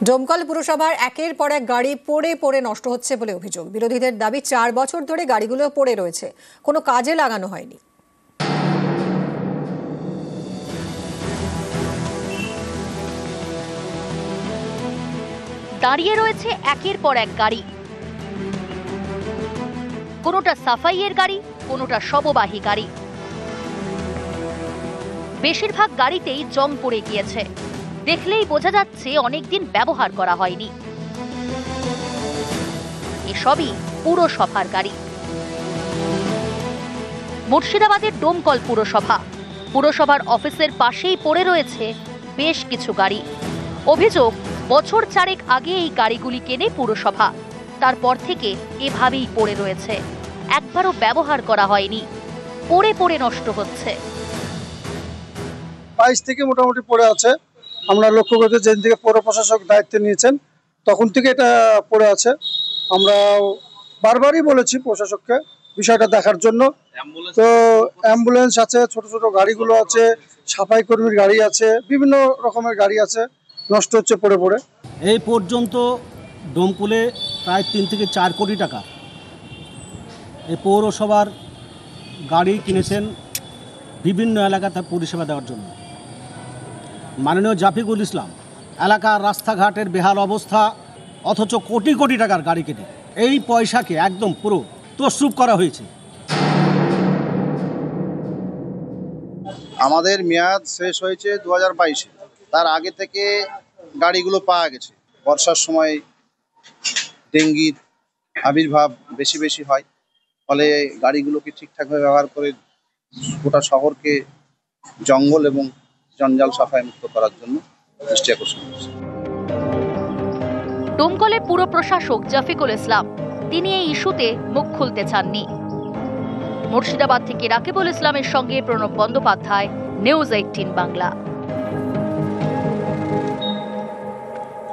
ডোমকল পুরসভার একের পর এক গাড়ি পড়ে পড়ে নষ্ট হচ্ছে বলে অভিযোগ। বিরোধীদের দাবি 4 বছর ধরে গাড়িগুলো পড়ে রয়েছে, কোনো কাজে লাগানো হয়নি। দাঁড়িয়ে রয়েছে একের পর এক গাড়ি, কোনোটা সাফাইয়ের গাড়ি, কোনোটা শববাহী গাড়ি। বেশিরভাগ গাড়িতেই জং পড়ে গিয়েছে, দেখলেই বোঝা যাচ্ছে অনেকদিন ব্যবহার করা হয়নি। এসবই পুরসভার গাড়ি। মুর্শিদাবাদের ডোমকল পুরসভার অফিসের পাশেই পড়ে রয়েছে বেশ কিছু গাড়ি। অভিযোগ, বছর 4 আগে এই গাড়িগুলি কেনে পুরসভা, তারপর থেকে এভাবেই পড়ে রয়েছে, একবারও ব্যবহার করা হয়নি, পড়ে পড়ে নষ্ট হচ্ছে। 22 থেকে মোটামুটি পড়ে আছে। আমরা লক্ষ্য করতে যেদিন থেকে পৌর প্রশাসক দায়িত্ব নিয়েছেন তখন থেকে এটা পড়ে আছে। আমরা বারবারই বলেছি প্রশাসককে বিষয়টা দেখার জন্য। তো অ্যাম্বুলেন্স আছে, ছোট ছোট গাড়িগুলো আছে, সাফাই কর্মীর গাড়ি আছে, বিভিন্ন রকমের গাড়ি আছে, নষ্ট হচ্ছে পড়ে পড়ে। এই পর্যন্ত ডোমকলে প্রায় 3 থেকে 4 কোটি টাকা এই পৌরসভার গাড়ি কিনেছেন বিভিন্ন এলাকাতে পরিষেবা দেওয়ার জন্য। মাননীয় জাফিকুল ইসলাম এলাকার রাস্তাঘাটের বেহাল অবস্থা, অথচ কোটি কোটি টাকার গাড়ি কেটে এই পয়সাকে একদম পুরো তছরূপ করা হয়েছে। আমাদের মেয়াদ শেষ হয়েছে 2022-এ, তার আগে থেকে গাড়িগুলো পাওয়া গেছে। বর্ষার সময় ডেঙ্গির আবির্ভাব বেশি বেশি হয়, ফলে গাড়িগুলোকে ঠিকঠাকভাবে ব্যবহার করে গোটা শহরকে জঙ্গল এবং জঞ্জাল সাফাই মুক্ত করার জন্য দৃষ্টি আকর্ষণ করেছে। ডোমকলে পুর প্রশাসক জাফিকুল ইসলাম, তিনি এই ইস্যুতে মুখ খুলতে চাননি। মুর্শিদাবাদ থেকে রাকিবুল ইসলামের সঙ্গে প্রণব বন্দ্যোপাধ্যায়, নিউজ 18 বাংলা।